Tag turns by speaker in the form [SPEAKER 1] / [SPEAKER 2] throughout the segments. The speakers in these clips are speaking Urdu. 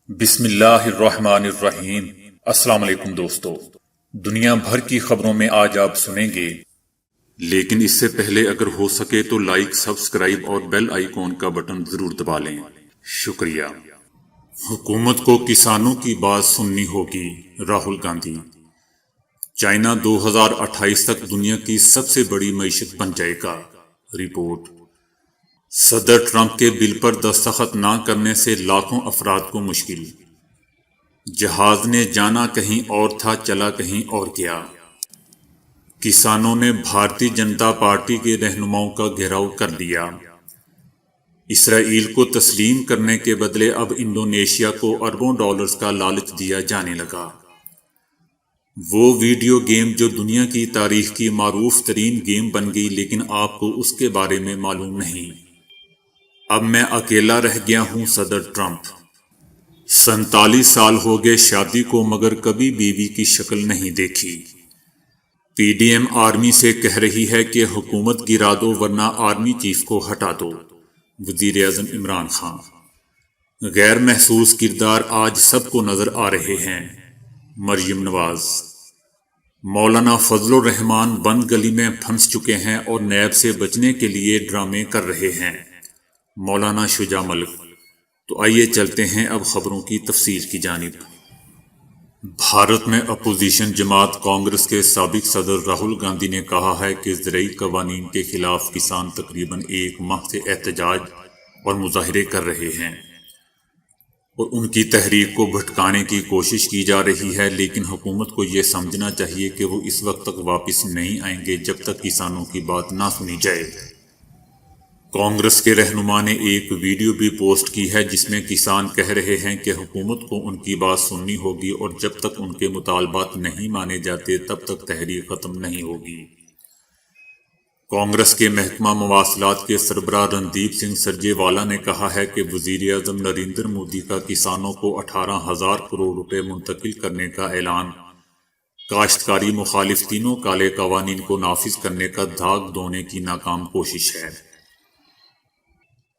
[SPEAKER 1] بسم اللہ الرحمن الرحیم۔ السلام علیکم دوستو، دنیا بھر کی خبروں میں آج آپ سنیں گے، لیکن اس سے پہلے اگر ہو سکے تو لائک، سبسکرائب اور بیل آئیکن کا بٹن ضرور دبا لیں۔ شکریہ۔ حکومت کو کسانوں کی بات سننی ہوگی، راہل گاندھی۔ چائنا 2028 تک دنیا کی سب سے بڑی معیشت بن جائے گا، رپورٹ۔ صدر ٹرمپ کے بل پر دستخط نہ کرنے سے لاکھوں افراد کو مشکل۔ جہاز نے جانا کہیں اور تھا، چلا کہیں اور گیا۔ کسانوں نے بھارتی جنتا پارٹی کے رہنماؤں کا گھیراؤ کر لیا۔ اسرائیل کو تسلیم کرنے کے بدلے اب انڈونیشیا کو اربوں ڈالرز کا لالچ دیا جانے لگا۔ وہ ویڈیو گیم جو دنیا کی تاریخ کی معروف ترین گیم بن گئی، لیکن آپ کو اس کے بارے میں معلوم نہیں۔ اب میں اکیلا رہ گیا ہوں، صدر ٹرمپ۔ 47 سال ہو گئے شادی کو، مگر کبھی بیوی کی شکل نہیں دیکھی۔ پی ڈی ایم آرمی سے کہہ رہی ہے کہ حکومت گرا دو ورنہ آرمی چیف کو ہٹا دو، وزیر اعظم عمران خان۔ غیر محسوس کردار آج سب کو نظر آ رہے ہیں، مریم نواز۔ مولانا فضل الرحمان بند گلی میں پھنس چکے ہیں اور نیب سے بچنے کے لیے ڈرامے کر رہے ہیں، مولانا شجاع ملک۔ تو آئیے چلتے ہیں اب خبروں کی تفصیل کی جانب۔ بھارت میں اپوزیشن جماعت کانگریس کے سابق صدر راہل گاندھی نے کہا ہے کہ زرعی قوانین کے خلاف کسان تقریباً ایک ماہ سے احتجاج اور مظاہرے کر رہے ہیں اور ان کی تحریک کو بھٹکانے کی کوشش کی جا رہی ہے، لیکن حکومت کو یہ سمجھنا چاہیے کہ وہ اس وقت تک واپس نہیں آئیں گے جب تک کسانوں کی بات نہ سنی جائے۔ کانگریس کے رہنما نے ایک ویڈیو بھی پوسٹ کی ہے جس میں کسان کہہ رہے ہیں کہ حکومت کو ان کی بات سننی ہوگی اور جب تک ان کے مطالبات نہیں مانے جاتے تب تک تحریک ختم نہیں ہوگی۔ کانگریس کے محکمہ مواصلات کے سربراہ رندیپ سنگھ سرجیوالا نے کہا ہے کہ وزیر اعظم نریندر مودی کا کسانوں کو 18,000 کروڑ روپے منتقل کرنے کا اعلان کاشتکاری مخالف تینوں کالے قوانین کو نافذ کرنے کا داغ دھونے کی ناکام کوشش ہے۔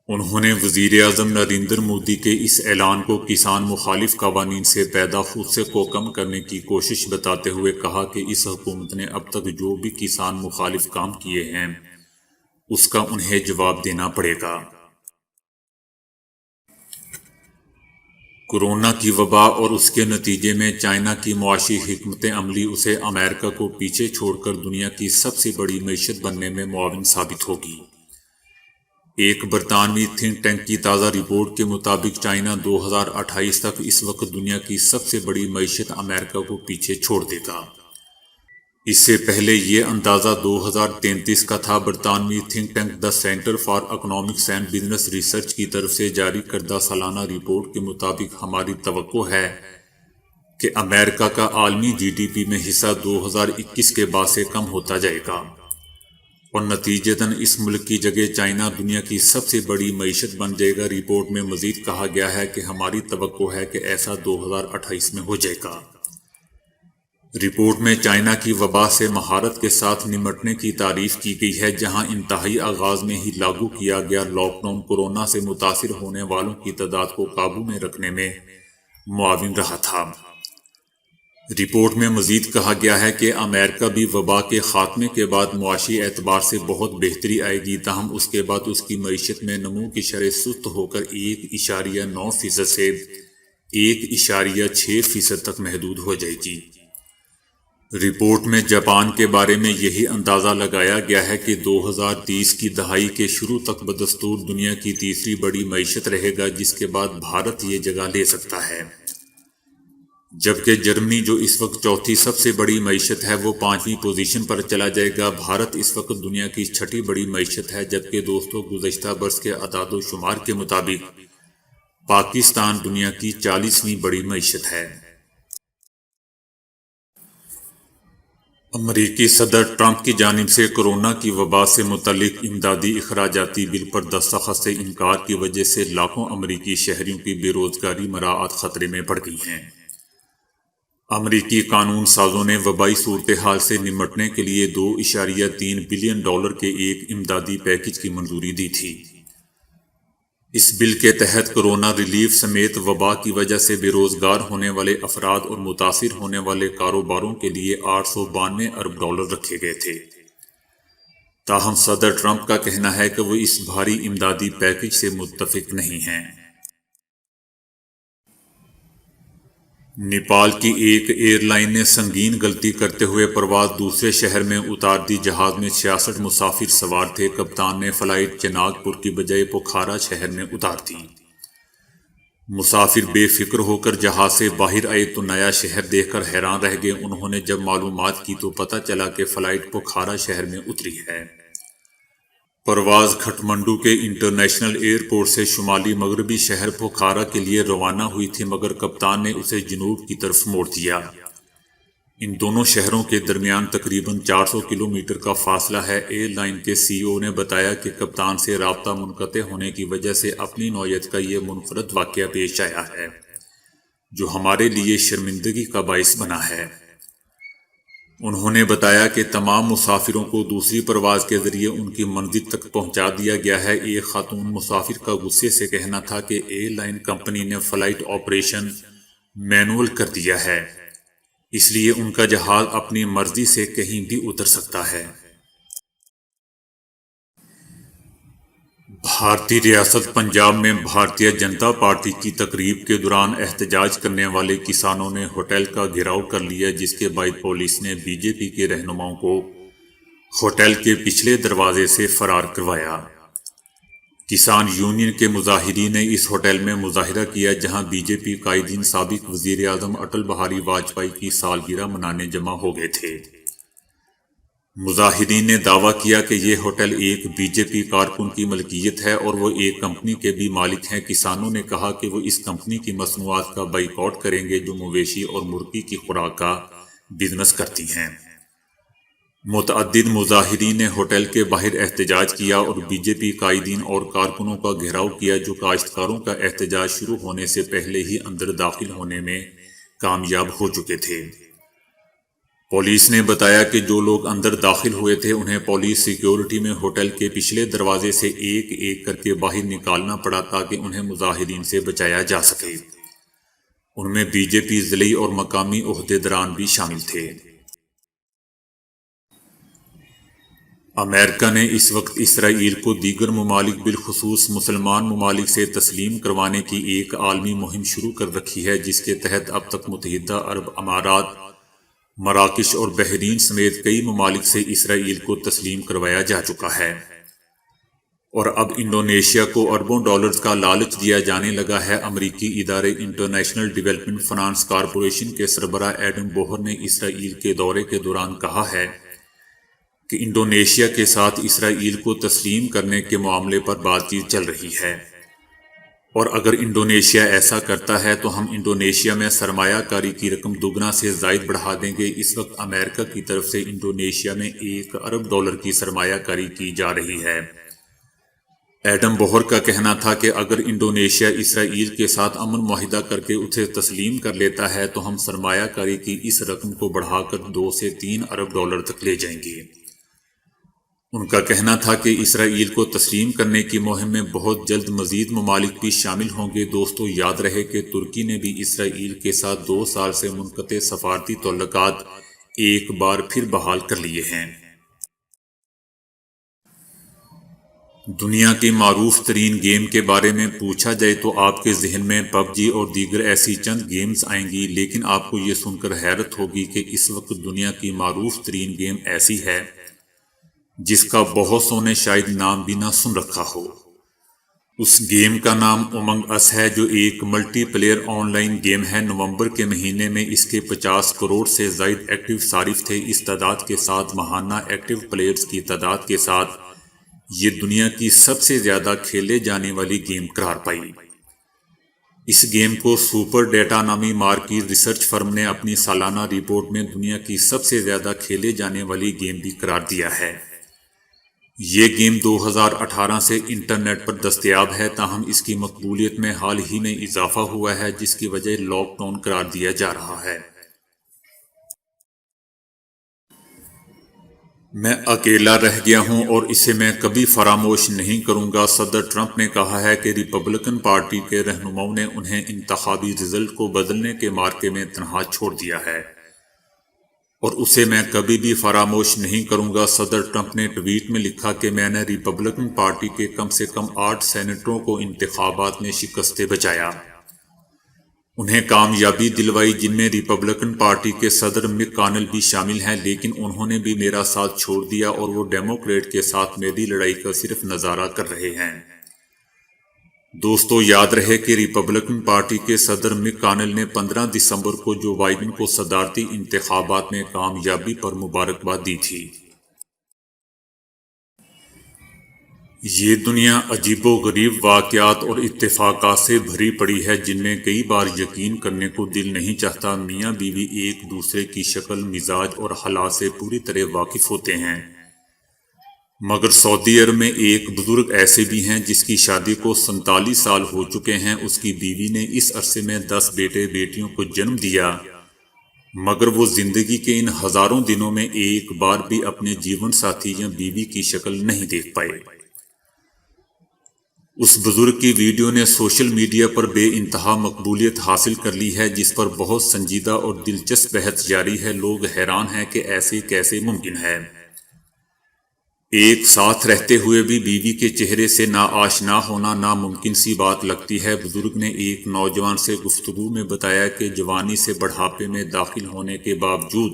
[SPEAKER 1] انہوں نے وزیر اعظم نریندر مودی کے اس اعلان کو کسان مخالف قوانین سے پیدا خدشے کو کم کرنے کی کوشش بتاتے ہوئے کہا کہ اس حکومت نے اب تک جو بھی کسان مخالف کام کیے ہیں اس کا انہیں جواب دینا پڑے گا۔ کورونا کی وبا اور اس کے نتیجے میں چائنا کی معاشی حکمت عملی اسے امریکہ کو پیچھے چھوڑ کر دنیا کی سب سے بڑی معیشت بننے میں معاون ثابت ہوگی۔ ایک برطانوی تھنک ٹینک کی تازہ رپورٹ کے مطابق چائنا 2028 تک اس وقت دنیا کی سب سے بڑی معیشت امریکہ کو پیچھے چھوڑ دے گا۔ اس سے پہلے یہ اندازہ 2033 کا تھا۔ برطانوی think tank the centre for economics and business research کی طرف سے جاری کردہ سالانہ رپورٹ کے مطابق ہماری توقع ہے کہ امریکہ کا عالمی جی ڈی پی میں حصہ 2021 کے بعد سے کم ہوتا جائے گا اور نتیجتاً اس ملک کی جگہ چائنا دنیا کی سب سے بڑی معیشت بن جائے گا۔ رپورٹ میں مزید کہا گیا ہے کہ ہماری توقع ہے کہ ایسا 2028 میں ہو جائے گا۔ رپورٹ میں چائنا کی وبا سے مہارت کے ساتھ نمٹنے کی تعریف کی گئی ہے، جہاں انتہائی آغاز میں ہی لاگو کیا گیا لاک ڈاؤن کورونا سے متاثر ہونے والوں کی تعداد کو قابو میں رکھنے میں معاون رہا تھا۔ رپورٹ میں مزید کہا گیا ہے کہ امریکہ بھی وبا کے خاتمے کے بعد معاشی اعتبار سے بہت بہتری آئے گی، تاہم اس کے بعد اس کی معیشت میں نمو کی شرح سست ہو کر 1.9% سے 1.6% تک محدود ہو جائے گی۔ رپورٹ میں جاپان کے بارے میں یہی اندازہ لگایا گیا ہے کہ 2030 کی دہائی کے شروع تک بدستور دنیا کی تیسری بڑی معیشت رہے گا، جس کے بعد بھارت یہ جگہ لے سکتا ہے، جبکہ جرمنی جو اس وقت چوتھی سب سے بڑی معیشت ہے وہ 5ویں پوزیشن پر چلا جائے گا۔ بھارت اس وقت دنیا کی 6ٹھی بڑی معیشت ہے، جبکہ دوستوں گزشتہ برس کے اعداد و شمار کے مطابق پاکستان دنیا کی 40ویں بڑی معیشت ہے۔ امریکی صدر ٹرمپ کی جانب سے کورونا کی وبا سے متعلق امدادی اخراجاتی بل پر دستخط سے انکار کی وجہ سے لاکھوں امریکی شہریوں کی بے روزگاری مراعات خطرے میں پڑ گئی ہیں۔ امریکی قانون سازوں نے وبائی صورتحال سے نمٹنے کے لیے $2.3 بلین کے ایک امدادی پیکج کی منظوری دی تھی۔ اس بل کے تحت کورونا ریلیف سمیت وبا کی وجہ سے بے روزگار ہونے والے افراد اور متاثر ہونے والے کاروباروں کے لیے 892 ارب ڈالر رکھے گئے تھے۔ تاہم صدر ٹرمپ کا کہنا ہے کہ وہ اس بھاری امدادی پیکج سے متفق نہیں ہیں۔ نیپال کی ایک ایئر لائن نے سنگین غلطی کرتے ہوئے پرواز دوسرے شہر میں اتار دی۔ جہاز میں 66 مسافر سوار تھے۔ کپتان نے فلائٹ چناگ پور کی بجائے پوکھارا شہر میں اتار دی۔ مسافر بے فکر ہو کر جہاز سے باہر آئے تو نیا شہر دیکھ کر حیران رہ گئے۔ انہوں نے جب معلومات کی تو پتہ چلا کہ فلائٹ پوکھارا شہر میں اتری ہے۔ پرواز کھٹمنڈو کے انٹرنیشنل ایئرپورٹ سے شمالی مغربی شہر پوکھارا کے لیے روانہ ہوئی تھی، مگر کپتان نے اسے جنوب کی طرف موڑ دیا۔ ان دونوں شہروں کے درمیان تقریباً 400 کلومیٹر کا فاصلہ ہے۔ ایئر لائن کے سی ای او نے بتایا کہ کپتان سے رابطہ منقطع ہونے کی وجہ سے اپنی نوعیت کا یہ منفرد واقعہ پیش آیا ہے، جو ہمارے لیے شرمندگی کا باعث بنا ہے۔ انہوں نے بتایا کہ تمام مسافروں کو دوسری پرواز کے ذریعے ان کی منزل تک پہنچا دیا گیا ہے۔ ایک خاتون مسافر کا غصے سے کہنا تھا کہ ایئر لائن کمپنی نے فلائٹ آپریشن مینول کر دیا ہے، اس لیے ان کا جہاز اپنی مرضی سے کہیں بھی اتر سکتا ہے۔ بھارتی ریاست پنجاب میں بھارتیہ جنتا پارٹی کی تقریب کے دوران احتجاج کرنے والے کسانوں نے ہوٹل کا گھیراؤ کر لیا، جس کے بعد پولیس نے بی جے پی کے رہنماؤں کو ہوٹل کے پچھلے دروازے سے فرار کروایا۔ کسان یونین کے مظاہرین نے اس ہوٹل میں مظاہرہ کیا جہاں بی جے پی قائدین سابق وزیر اعظم اٹل بہاری واجپئی کی سالگرہ منانے جمع ہو گئے تھے۔ مظاہرین نے دعویٰ کیا کہ یہ ہوٹل ایک بی جے پی کارکن کی ملکیت ہے اور وہ ایک کمپنی کے بھی مالک ہیں۔ کسانوں نے کہا کہ وہ اس کمپنی کی مصنوعات کا بائیکاٹ کریں گے جو مویشی اور مرغی کی خوراک کا بزنس کرتی ہیں۔ متعدد مظاہرین نے ہوٹل کے باہر احتجاج کیا اور بی جے پی قائدین اور کارکنوں کا گھیراؤ کیا، جو کاشتکاروں کا احتجاج شروع ہونے سے پہلے ہی اندر داخل ہونے میں کامیاب ہو چکے تھے۔ پولیس نے بتایا کہ جو لوگ اندر داخل ہوئے تھے انہیں پولیس سیکیورٹی میں ہوٹل کے پچھلے دروازے سے ایک ایک کر کے باہر نکالنا پڑا تاکہ انہیں مظاہرین سے بچایا جا سکے۔ ان میں بی جے پی ضلعی اور مقامی عہدیداران بھی شامل تھے۔ امریکہ نے اس وقت اسرائیل کو دیگر ممالک بالخصوص مسلمان ممالک سے تسلیم کروانے کی ایک عالمی مہم شروع کر رکھی ہے، جس کے تحت اب تک متحدہ عرب امارات، مراکش اور بحرین سمیت کئی ممالک سے اسرائیل کو تسلیم کروایا جا چکا ہے، اور اب انڈونیشیا کو اربوں ڈالرز کا لالچ دیا جانے لگا ہے۔ امریکی ادارے انٹرنیشنل ڈیولپمنٹ فنانس کارپوریشن کے سربراہ ایڈم بوہر نے اسرائیل کے دورے کے دوران کہا ہے کہ انڈونیشیا کے ساتھ اسرائیل کو تسلیم کرنے کے معاملے پر بات چیت چل رہی ہے، اور اگر انڈونیشیا ایسا کرتا ہے تو ہم انڈونیشیا میں سرمایہ کاری کی رقم دوگنا سے زائد بڑھا دیں گے۔ اس وقت امریکہ کی طرف سے انڈونیشیا میں 1 ارب ڈالر کی سرمایہ کاری کی جا رہی ہے۔ ایڈم بوہر کا کہنا تھا کہ اگر انڈونیشیا اسرائیل کے ساتھ امن معاہدہ کر کے اسے تسلیم کر لیتا ہے تو ہم سرمایہ کاری کی اس رقم کو بڑھا کر 2 سے 3 ارب ڈالر تک لے جائیں گے۔ ان کا کہنا تھا کہ اسرائیل کو تسلیم کرنے کی مہم میں بہت جلد مزید ممالک بھی شامل ہوں گے۔ دوستو، یاد رہے کہ ترکی نے بھی اسرائیل کے ساتھ 2 سال سے منقطع سفارتی تعلقات ایک بار پھر بحال کر لیے ہیں۔ دنیا کی معروف ترین گیم کے بارے میں پوچھا جائے تو آپ کے ذہن میں پب جی اور دیگر ایسی چند گیمز آئیں گی، لیکن آپ کو یہ سن کر حیرت ہوگی کہ اس وقت دنیا کی معروف ترین گیم ایسی ہے جس کا بہت سو نے شاید نام بھی نہ سن رکھا ہو۔ اس گیم کا نام امنگ اس ہے، جو ایک multi player on line game ہے۔ نومبر کے مہینے میں اس کے 50 کروڑ سے زائد ایکٹیو صارف تھے۔ اس تعداد کے ساتھ ماہانہ ایکٹیو پلیئرز کی تعداد کے ساتھ یہ دنیا کی سب سے زیادہ کھیلے جانے والی گیم قرار پائی۔ اس گیم کو سپر ڈیٹا نامی مارکی ریسرچ فرم نے اپنی سالانہ رپورٹ میں دنیا کی سب سے زیادہ کھیلے جانے والی گیم بھی قرار دیا ہے۔ یہ گیم 2018 سے انٹرنیٹ پر دستیاب ہے، تاہم اس کی مقبولیت میں حال ہی میں اضافہ ہوا ہے، جس کی وجہ لاک ڈاؤن قرار دیا جا رہا ہے۔ میں اکیلا رہ گیا ہوں اور اسے میں کبھی فراموش نہیں کروں گا۔ صدر ٹرمپ نے کہا ہے کہ ریپبلکن پارٹی کے رہنماؤں نے انہیں انتخابی رزلٹ کو بدلنے کے معرکے میں تنہا چھوڑ دیا ہے اور اسے میں کبھی بھی فراموش نہیں کروں گا۔ صدر ٹرمپ نے ٹویٹ میں لکھا کہ میں نے ریپبلکن پارٹی کے کم سے کم 8 سینیٹروں کو انتخابات میں شکست سے بچایا، انہیں کامیابی دلوائی، جن میں ریپبلکن پارٹی کے صدر مک کانل بھی شامل ہیں، لیکن انہوں نے بھی میرا ساتھ چھوڑ دیا اور وہ ڈیموکریٹ کے ساتھ میری لڑائی کا صرف نظارہ کر رہے ہیں۔ دوستو، یاد رہے کہ ریپبلکن پارٹی کے صدر مک کانل نے 15 دسمبر کو جو بائیڈن کو صدارتی انتخابات میں کامیابی پر مبارکباد دی تھی۔ یہ دنیا عجیب و غریب واقعات اور اتفاقات سے بھری پڑی ہے جن میں کئی بار یقین کرنے کو دل نہیں چاہتا۔ میاں بیوی ایک دوسرے کی شکل، مزاج اور حالات سے پوری طرح واقف ہوتے ہیں، مگر سعودی عرب میں ایک بزرگ ایسے بھی ہیں جس کی شادی کو 47 سال ہو چکے ہیں۔ اس کی بیوی نے اس عرصے میں 10 بیٹے بیٹیوں کو جنم دیا، مگر وہ زندگی کے ان ہزاروں دنوں میں ایک بار بھی اپنے جیون ساتھی یا بیوی کی شکل نہیں دیکھ پائے۔ اس بزرگ کی ویڈیو نے سوشل میڈیا پر بے انتہا مقبولیت حاصل کر لی ہے، جس پر بہت سنجیدہ اور دلچسپ بحث جاری ہے۔ لوگ حیران ہیں کہ ایسے کیسے ممکن ہے؟ ایک ساتھ رہتے ہوئے بھی بیوی کے چہرے سے نا آشنا ہونا ناممکن سی بات لگتی ہے۔ بزرگ نے ایک نوجوان سے گفتگو میں بتایا کہ جوانی سے بڑھاپے میں داخل ہونے کے باوجود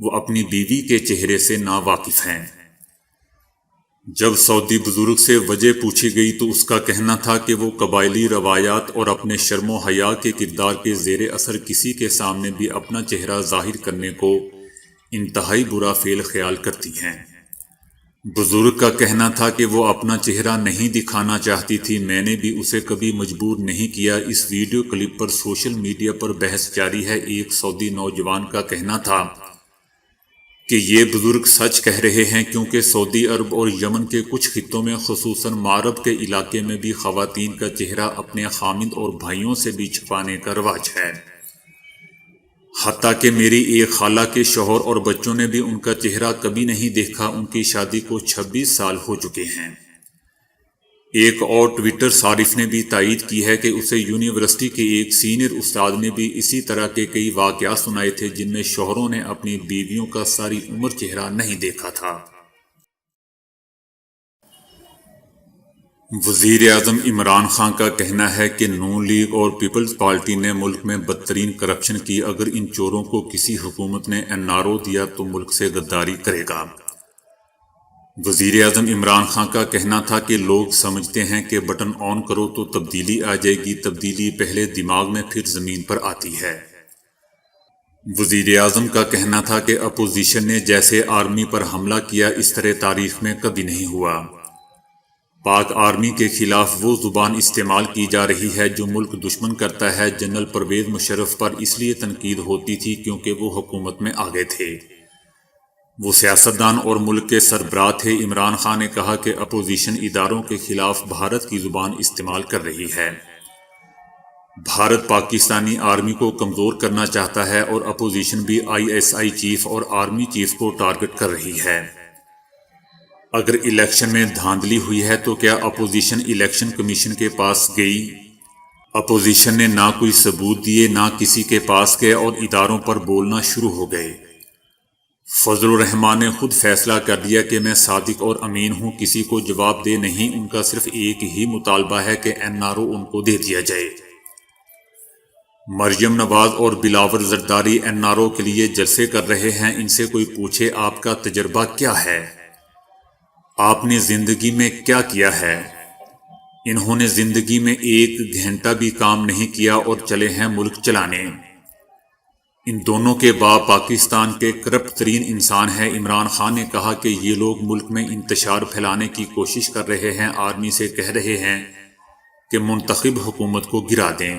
[SPEAKER 1] وہ اپنی بیوی کے چہرے سے نا واقف ہیں۔ جب سعودی بزرگ سے وجہ پوچھی گئی تو اس کا کہنا تھا کہ وہ قبائلی روایات اور اپنے شرم و حیا کے کردار کے زیر اثر کسی کے سامنے بھی اپنا چہرہ ظاہر کرنے کو انتہائی برا فعل خیال کرتی ہیں۔ بزرگ کا کہنا تھا کہ وہ اپنا چہرہ نہیں دکھانا چاہتی تھی، میں نے بھی اسے کبھی مجبور نہیں کیا۔ اس ویڈیو کلپ پر سوشل میڈیا پر بحث جاری ہے۔ ایک سعودی نوجوان کا کہنا تھا کہ یہ بزرگ سچ کہہ رہے ہیں، کیونکہ سعودی عرب اور یمن کے کچھ خطوں میں خصوصاً معرب کے علاقے میں بھی خواتین کا چہرہ اپنے خامند اور بھائیوں سے بھی چھپانے کا رواج ہے۔ حتیٰ کہ میری ایک خالہ کے شوہر اور بچوں نے بھی ان کا چہرہ کبھی نہیں دیکھا۔ ان کی شادی کو 26 سال ہو چکے ہیں۔ ایک اور ٹویٹر صارف نے بھی تائید کی ہے کہ اسے یونیورسٹی کے ایک سینئر استاد نے بھی اسی طرح کے کئی واقعات سنائے تھے جن میں شوہروں نے اپنی بیویوں کا ساری عمر چہرہ نہیں دیکھا تھا۔ وزیر اعظم عمران خان کا کہنا ہے کہ نون لیگ اور پیپلز پارٹی نے ملک میں بدترین کرپشن کی، اگر ان چوروں کو کسی حکومت نے NRO دیا تو ملک سے غداری کرے گا۔ وزیر اعظم عمران خان کا کہنا تھا کہ لوگ سمجھتے ہیں کہ بٹن آن کرو تو تبدیلی آ جائے گی، تبدیلی پہلے دماغ میں پھر زمین پر آتی ہے۔ وزیر اعظم کا کہنا تھا کہ اپوزیشن نے جیسے آرمی پر حملہ کیا اس طرح تاریخ میں کبھی نہیں ہوا۔ پاک آرمی کے خلاف وہ زبان استعمال کی جا رہی ہے جو ملک دشمن کرتا ہے۔ جنرل پرویز مشرف پر اس لیے تنقید ہوتی تھی کیونکہ وہ حکومت میں آگے تھے، وہ سیاستدان اور ملک کے سربراہ تھے۔ عمران خان نے کہا کہ اپوزیشن اداروں کے خلاف بھارت کی زبان استعمال کر رہی ہے۔ بھارت پاکستانی آرمی کو کمزور کرنا چاہتا ہے اور اپوزیشن بھی ISI چیف اور آرمی چیف کو ٹارگٹ کر رہی ہے۔ اگر الیکشن میں دھاندلی ہوئی ہے تو کیا اپوزیشن الیکشن کمیشن کے پاس گئی؟ اپوزیشن نے نہ کوئی ثبوت دیے، نہ کسی کے پاس گئے اور اداروں پر بولنا شروع ہو گئے۔ فضل الرحمان نے خود فیصلہ کر دیا کہ میں صادق اور امین ہوں، کسی کو جواب دے نہیں، ان کا صرف ایک ہی مطالبہ ہے کہ NRO ان کو دے دیا جائے۔ مریم نواز اور بلاول زرداری NRO کے لیے جلسے کر رہے ہیں، ان سے کوئی پوچھے آپ کا تجربہ کیا ہے، آپ نے زندگی میں کیا کیا ہے؟ انہوں نے زندگی میں 1 گھنٹہ بھی کام نہیں کیا اور چلے ہیں ملک چلانے۔ ان دونوں کے باپ پاکستان کے کرپٹ ترین انسان ہیں۔ عمران خان نے کہا کہ یہ لوگ ملک میں انتشار پھیلانے کی کوشش کر رہے ہیں، آرمی سے کہہ رہے ہیں کہ منتخب حکومت کو گرا دیں۔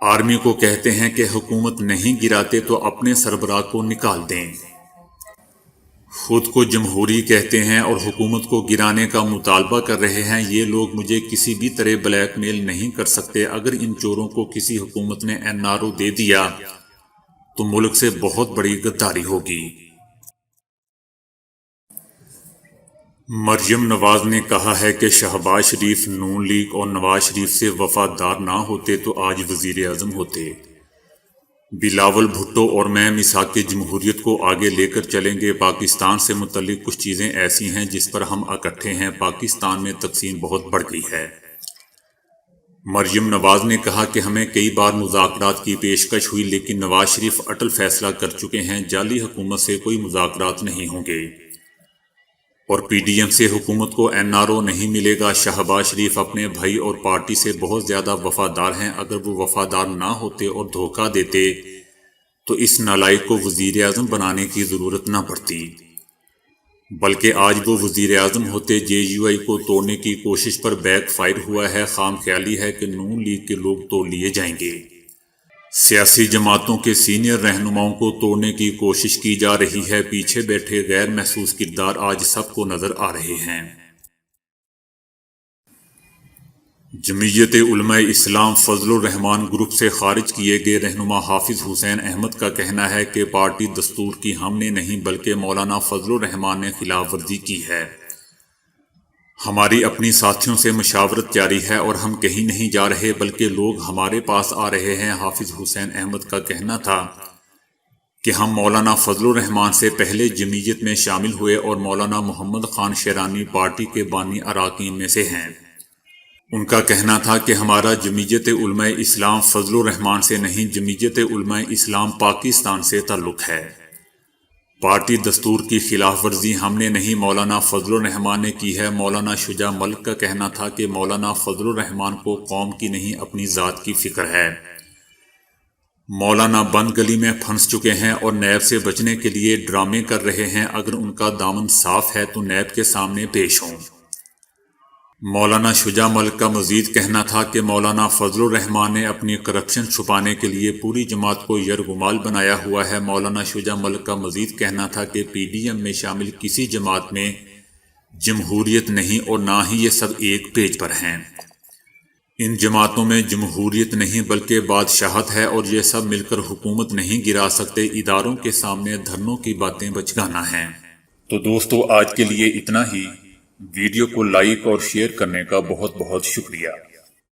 [SPEAKER 1] آرمی کو کہتے ہیں کہ حکومت نہیں گراتے تو اپنے سربراہ کو نکال دیں۔ خود کو جمہوری کہتے ہیں اور حکومت کو گرانے کا مطالبہ کر رہے ہیں۔ یہ لوگ مجھے کسی بھی طرح بلیک میل نہیں کر سکتے۔ اگر ان چوروں کو کسی حکومت نے NRO دے دیا تو ملک سے بہت بڑی غداری ہوگی۔ مریم نواز نے کہا ہے کہ شہباز شریف نون لیگ اور نواز شریف سے وفادار نہ ہوتے تو آج وزیر اعظم ہوتے۔ بلاول بھٹو اور میں میثاق جمہوریت کو آگے لے کر چلیں گے۔ پاکستان سے متعلق کچھ چیزیں ایسی ہیں جس پر ہم اکٹھے ہیں۔ پاکستان میں تقسیم بہت بڑھ گئی ہے۔ مریم نواز نے کہا کہ ہمیں کئی بار مذاکرات کی پیشکش ہوئی لیکن نواز شریف اٹل فیصلہ کر چکے ہیں، جعلی حکومت سے کوئی مذاکرات نہیں ہوں گے اور پی ڈی ایم سے حکومت کو این آر او نہیں ملے گا۔ شہباز شریف اپنے بھائی اور پارٹی سے بہت زیادہ وفادار ہیں۔ اگر وہ وفادار نہ ہوتے اور دھوکہ دیتے تو اس نالائق کو وزیر اعظم بنانے کی ضرورت نہ پڑتی، بلکہ آج وہ وزیر اعظم ہوتے۔ جے یو آئی کو توڑنے کی کوشش پر بیک فائر ہوا ہے۔ خام خیالی ہے کہ نون لیگ کے لوگ توڑ لیے جائیں گے۔ سیاسی جماعتوں کے سینئر رہنماؤں کو توڑنے کی کوشش کی جا رہی ہے۔ پیچھے بیٹھے غیر محسوس کردار آج سب کو نظر آ رہے ہیں۔ جمعیت علماء اسلام فضل الرحمان گروپ سے خارج کیے گئے رہنما حافظ حسین احمد کا کہنا ہے کہ پارٹی دستور کی ہم نے نہیں بلکہ مولانا فضل الرحمان نے خلاف ورزی کی ہے۔ ہماری اپنی ساتھیوں سے مشاورت جاری ہے اور ہم کہیں نہیں جا رہے بلکہ لوگ ہمارے پاس آ رہے ہیں۔ حافظ حسین احمد کا کہنا تھا کہ ہم مولانا فضل الرحمان سے پہلے جمعیت میں شامل ہوئے اور مولانا محمد خان شیرانی پارٹی کے بانی اراکین میں سے ہیں۔ ان کا کہنا تھا کہ ہمارا جمعیت علماء اسلام فضل الرحمان سے نہیں، جمعیت علماء اسلام پاکستان سے تعلق ہے۔ پارٹی دستور کی خلاف ورزی ہم نے نہیں، مولانا فضل الرحمان نے کی ہے۔ مولانا شجاع ملک کا کہنا تھا کہ مولانا فضل الرحمان کو قوم کی نہیں اپنی ذات کی فکر ہے۔ مولانا بند گلی میں پھنس چکے ہیں اور نیب سے بچنے کے لیے ڈرامے کر رہے ہیں۔ اگر ان کا دامن صاف ہے تو نیب کے سامنے پیش ہوں۔ مولانا شجاع ملک کا مزید کہنا تھا کہ مولانا فضل الرحمان نے اپنی کرپشن چھپانے کے لیے پوری جماعت کو یرغمال بنایا ہوا ہے۔ مولانا شجاع ملک کا مزید کہنا تھا کہ پی ڈی ایم میں شامل کسی جماعت میں جمہوریت نہیں اور نہ ہی یہ سب ایک پیج پر ہیں۔ ان جماعتوں میں جمہوریت نہیں بلکہ بادشاہت ہے اور یہ سب مل کر حکومت نہیں گرا سکتے۔ اداروں کے سامنے دھرنوں کی باتیں بچگانا ہیں۔ تو دوستو آج کے لیے اتنا ہی۔ ویڈیو کو لائک اور شیئر کرنے کا بہت بہت شکریہ۔